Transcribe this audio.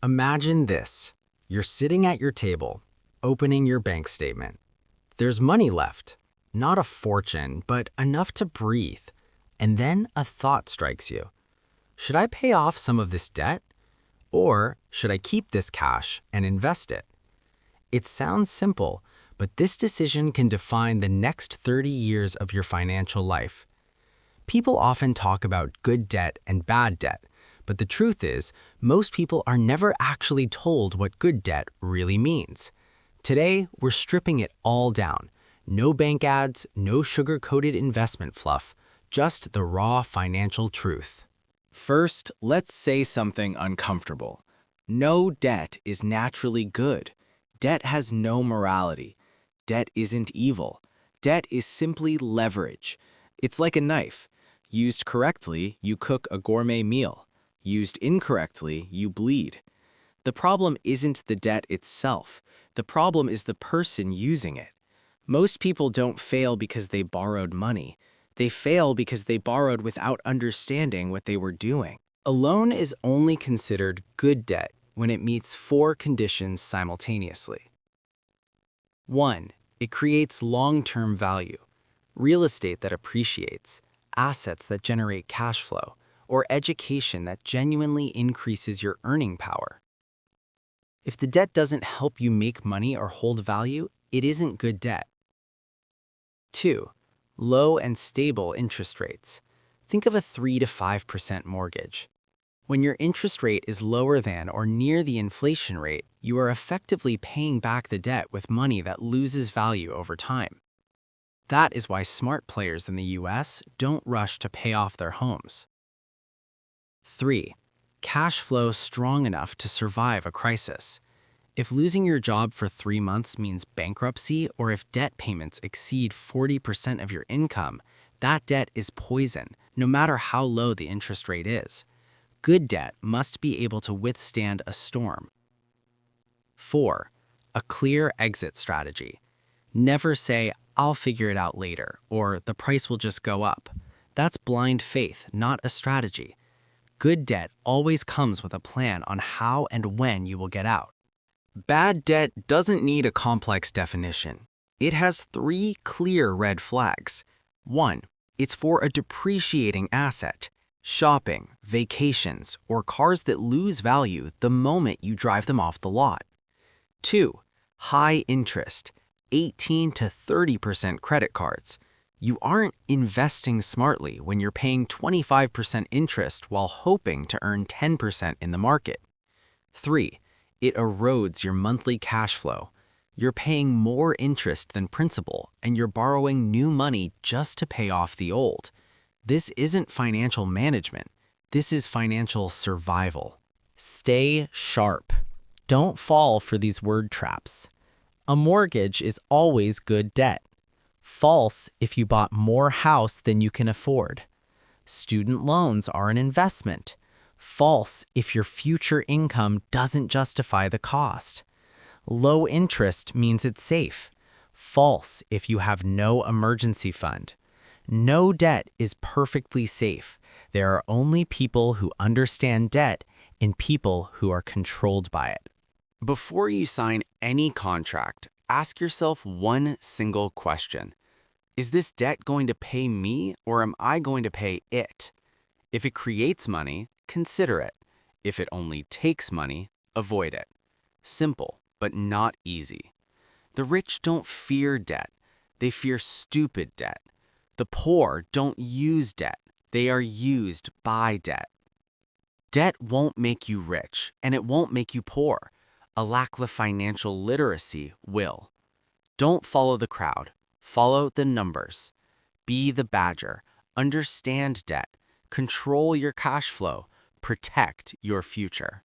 Imagine this. You're sitting at your table, opening your bank statement. There's money left. Not a fortune, but enough to breathe. And then a thought strikes you. Should I pay off some of this debt? Or should I keep this cash and invest it? It sounds simple, but this decision can define the next 30 years of your financial life. People often talk about good debt and bad debt, but the truth is, most people are never actually told what good debt really means. Today, we're stripping it all down. No bank ads, no sugar-coated investment fluff, just the raw financial truth. First, let's say something uncomfortable. No debt is naturally good. Debt has no morality. Debt isn't evil. Debt is simply leverage. It's like a knife. Used correctly, you cook a gourmet meal. Used incorrectly, you bleed. The problem isn't the debt itself. The problem is the person using it. Most people don't fail because they borrowed money. They fail because they borrowed without understanding what they were doing. A loan is only considered good debt when it meets 4 conditions simultaneously. 1. It creates long-term value. Real estate that appreciates, assets that generate cash flow, or education that genuinely increases your earning power. If the debt doesn't help you make money or hold value, it isn't good debt. 2. Low and stable interest rates. Think of a 3 to 5% mortgage. When your interest rate is lower than or near the inflation rate, you are effectively paying back the debt with money that loses value over time. That is why smart players in the US don't rush to pay off their homes. 3. Cash flow strong enough to survive a crisis. If losing your job for 3 months means bankruptcy, or if debt payments exceed 40% of your income, that debt is poison, no matter how low the interest rate is. Good debt must be able to withstand a storm. 4. A clear exit strategy. Never say, "I'll figure it out later," or "the price will just go up." That's blind faith, not a strategy. Good debt always comes with a plan on how and when you will get out. Bad debt doesn't need a complex definition. It has 3 clear red flags. 1. It's for a depreciating asset. Shopping, vacations, or cars that lose value the moment you drive them off the lot. 2. High interest, 18 to 30% credit cards. You aren't investing smartly when you're paying 25% interest while hoping to earn 10% in the market. 3. It erodes your monthly cash flow. You're paying more interest than principal, and you're borrowing new money just to pay off the old. This isn't financial management. This is financial survival. Stay sharp. Don't fall for these word traps. A mortgage is always good debt. False if you bought more house than you can afford. Student loans are an investment. False if your future income doesn't justify the cost. Low interest means it's safe. False if you have no emergency fund. No debt is perfectly safe. There are only people who understand debt and people who are controlled by it. Before you sign any contract, ask yourself one single question. Is this debt going to pay me, or am I going to pay it? If it creates money, consider it. If it only takes money, avoid it. Simple, but not easy. The rich don't fear debt. They fear stupid debt. The poor don't use debt. They are used by debt. Debt won't make you rich, and it won't make you poor. A lack of financial literacy will. Don't follow the crowd. Follow the numbers. Be the badger. Understand debt. Control your cash flow. Protect your future.